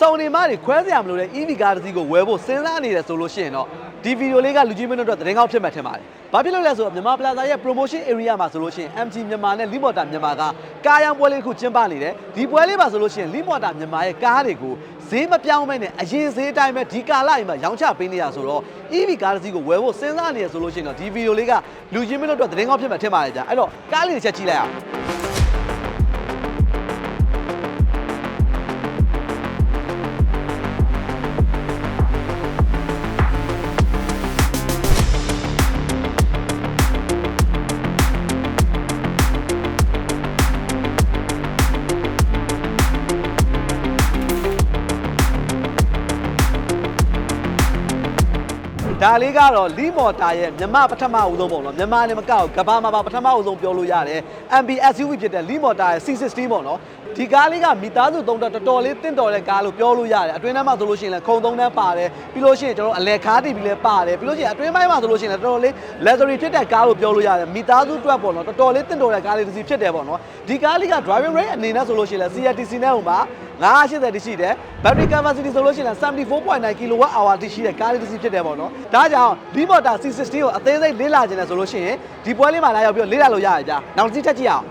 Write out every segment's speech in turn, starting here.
စုံနေမှတွေခွဲစရာမလိုတဲ့ EV ကားတစ်စီးကိုဝယ်ဖို့စဉ်းစားနေတယ်ဆိုလို့ရှိရင်တော့ဒီဗီဒီယိုလေးကလူကြီးမင်းတို့အတွက်သတင်းကောင်းဖြစ်မှထင်ပါတယ်။ဘာဖြစ်လို့လဲဆိုတော့မြန်မာ Plaza ရဲ့ promotion area မှာဆိုလို့ရှိရင် MG မြန်မာနဲ့ Limota မြန်မာကကားရောင်းပွဲလေးတစ်ခုကျင်းပနေတယ်။ဒီပွဲလေးမှာဆိုလို့ရှိရင် Limota မြန်မာရဲ့ကားတွေကိုဈေးမပြောင်းမဲနဲ့အရင်ဈေးအတိုင်းပဲဒီကာလအိမ်မှာရောင်းချပေးနေရဆိုတော့ EV ကားတစ်စီးကိုဝယ်ဖို့စဉ်းစားနေရဆိုလို့ရှိရင်တော့ဒီဗီဒီယိုလေးကလူကြီးမင်းတို့အတွက်သတင်းကောင်းဖြစ်မှထင်ပါတယ်ဗျာ။အဲ့တော့ကားလေးတစ်ချက်ကြည့်လိုက်အောင်ဒါလေးကတော့ Limota ရဲ့မြန်မာပထမအဦးဆုံးပေါ့နော်မြန်မာလည်းမကောက်ကဘာမှာပါပထမအဦးဆုံးပြောလို့ရတယ် MB SUV ဖြစ်တဲ့ Limota ရဲ့ C60 ပေါ့နော်ဒီကားလေးကမိသားစုသုံးတော်တော်လေးတင့်တော်တဲ့ကားလို့ပြောလို့ရတယ်အတွင်းထဲမှာဆိုလို့ရှိရင်လည်းခုံသုံးတန်းပါတယ်ပြီးလို့ရှိရင်ကျွန်တော်အလဲခါးတီးပြီးလဲပါတယ်ပြီးလို့ရှိရင်အတွင်းပိုင်းမှာဆိုလို့ရှိရင်လည်းတော်တော်လေး luxury ဖြစ်တဲ့ကားလို့ပြောလို့ရတယ်မိသားစုအတွက်ပေါ့နော်တော်တော်လေးတင့်တော်တဲ့ကားလေးတစ်စီးဖြစ်တယ်ပေါ့နော်ဒီကားလေးက driving range အနေနဲ့ဆိုလို့ရှိရင်လည်း CRTC နဲ့ဟိုမှာ980တိရှိတယ် battery capacity ဆိုလို့ရှိရင်လည်း 74.9 kWh တိရှိတဲ့ကားလေးတစ်စီးဖြစ်တယ်ပေါ့နော်ဒါကြောင့် Limota C60 ကိုအသေးစိတ်လေ့လာခြင်းလဲဆိုလို့ရှိရင်ဒီပွဲလေးမှာလာရောက်ပြီးလေ့လာလို့ရတယ်ဗျာနောက်တစ်စီးထပ်ကြည့်အောင်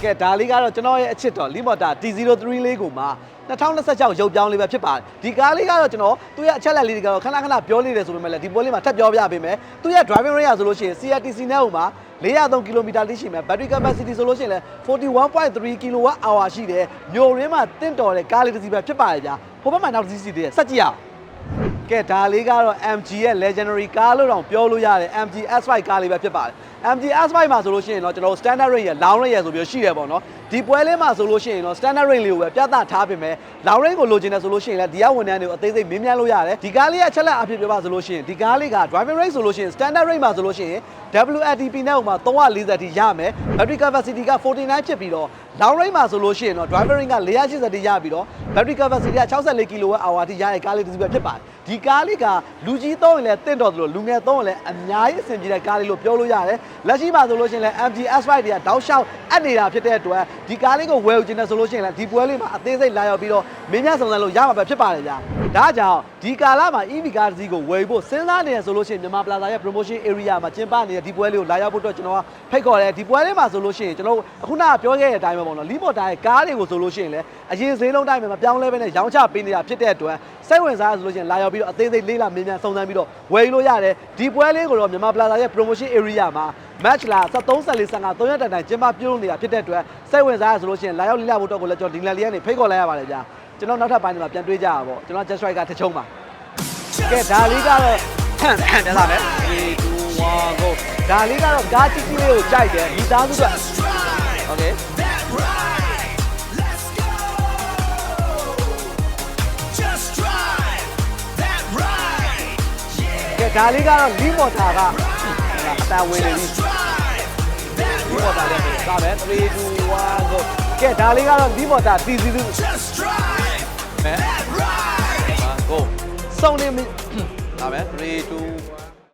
ကဲဒါလေးကတော့ကျွန်တော်ရဲ့အချစ်တော် Limota T03 လေးကိုမှ2026ရုပ်ပြောင်းလေးပဲဖြစ်ပါတယ်ဒီကားလေးကတော့ကျွန်တော်သူ့ရဲ့အချက်လက်လေးတွေကတော့ခဏခဏပြောနေတယ်ဆိုပေမဲ့လည်းဒီပွဲလေးမှာထပ်ပြောပြပေးမယ်သူ့ရဲ့ driving range ဆိုလို့ရှိရင် CRTC နဲ့ဟိုမှာ403 km တိရှိမယ် battery capacity ဆိုလို့ရှိရင်လည်း 41.3 kWh ရှိတယ်မြို့ရင်းမှာတင့်တော်တဲ့ကားလေးတစ်စီးပဲဖြစ်ပါတယ်ဗျာဟိုဘက်မှာနောက်တစ်စီးစီတည်းဆက်ကြည့်အောင်ကဲဒါလေးကတော့ MG ရဲ့ legendary ကားလို့တောင်ပြောလို့ရတယ် MG S5 ကားလေးပဲဖြစ်ပါတယ် MG S5 မှာဆိုလို့ရှိရင်တော့ကျွန်တော် standard range ရ long range ရဆိုပြီးရှိတယ်ပေါ့နော်ဒီပွဲလေးမှာဆိုလို့ရှိရင်တော့ standard range လေးကိုပဲပြသထားပြင်မဲ့ long range ကိုလိုချင်တယ်ဆိုလို့ရှိရင်လည်းဒီကဝန်ထမ်းတွေကိုအသေးစိတ်မေးမြန်းလို့ရတယ်ဒီကားလေးရဲ့အချက်လက်အဖြစ်ပြောပါဆိုလို့ရှိရင်ဒီကားလေးက driving range ဆိုလို့ရှိရင် standard range မှာဆိုလို့ရှိရင် WLTP နဲ့ဟိုမှာ340ထိရမယ် battery capacity က49ဖြစ်ပြီးတော့ long range မှာဆိုလို့ရှိရင်တော့ driving range က480ထိရပြီးတော့ battery capacity က64 kWh ထိရတဲ့ကားလေးတစ်စီးပဲဖြစ်ပါတယ်ဒီကားလေးကလူကြီးသုံးရင်လည်းတင့်တော်တယ်လို့လူငယ်သုံးရင်လည်းအများကြီးအဆင်ပြေတဲ့ကားလေးလို့ပြောလို့ရတယ်လက်ရှိမှာဆိုလို့ရှိရင်လည်း MG S5 တွေကတောက်လျှောက်အပ်နေတာဖြစ်တဲ့အတွက်ဒီကားလေးကိုဝယ်ယူခြင်းနဲ့ဆိုလို့ရှိရင်လည်းဒီပွဲလေးမှာအသေးစိတ်လာရောက်ပြီးတော့မင်းများစုံစမ်းလို့ရမှာပဲဖြစ်ပါတယ်ဗျာဒါကြောင့်ဒီကာလမှာ EV ကားတစ်စီးကိုဝယ်ဖို့စဉ်းစားနေရဆိုလို့ရှိရင်မြန်မာ Plaza ရဲ့ promotion area မှာကျင်းပနေတဲ့ဒီပွဲလေးကိုလာရောက်ဖို့အတွက်ကျွန်တော်ကဖိတ်ခေါ်တယ်ဒီပွဲလေးမှာဆိုလို့ရှိရင်ကျွန်တော်အခုနကပြောခဲ့တဲ့အတိုင်းပဲပေါ့နော် Limota ရဲ့ကားတွေကိုဆိုလို့ရှိရင်လည်းအရင်ဈေးလုံးတိုင်းပဲမပြောင်းလဲပဲနဲ့ရောင်းချပေးနေတာဖြစ်တဲ့အတွက်စိတ်ဝင်စားရဆိုလို့ရှိရင်လာရောက်ပြီးတော့အသေးစိတ်လေးလာမြင်မြန်စုံစမ်းပြီးတော့ဝယ်ယူလို့ရတယ်ဒီပွဲလေးကိုတော့မြန်မာ Plaza ရဲ့ promotion area မှာ match လာ73 74 3ရက်တိုင်ကျင်းပပြုလုပ်နေတာဖြစ်တဲ့အတွက်စိတ်ဝင်စားရဆိုလို့ရှိရင်လာရောက်လေ့လာဖို့တော့ကိုလည်းကျွန်တော်ဒီလန်လေးကနေဖိတ်ခေါ်လိုက်ရပါတယ်ဗျာကျွန်တော်နောက်ထပ်ပိုင်းတွေမှာပြန်တွေ့ကြရပါပေါ့ကျွန်တော် just right ကထချုံပါကဲဒါလေးကတော့ပြန်လာမယ်3 2 1 go ဒါလေးကတော့ကားကြီးကြီးလေးကိုကြိုက်တယ်မိသားစုအတွက် okayဒါလေးကတော့ Limota ကအတန်ဝင်နေပြီ Limota လည်းဒါပဲ3 2 1 go ကဲဒါလေးကတော့ Limota T02 go စုံနေပြီဒါပဲ3 2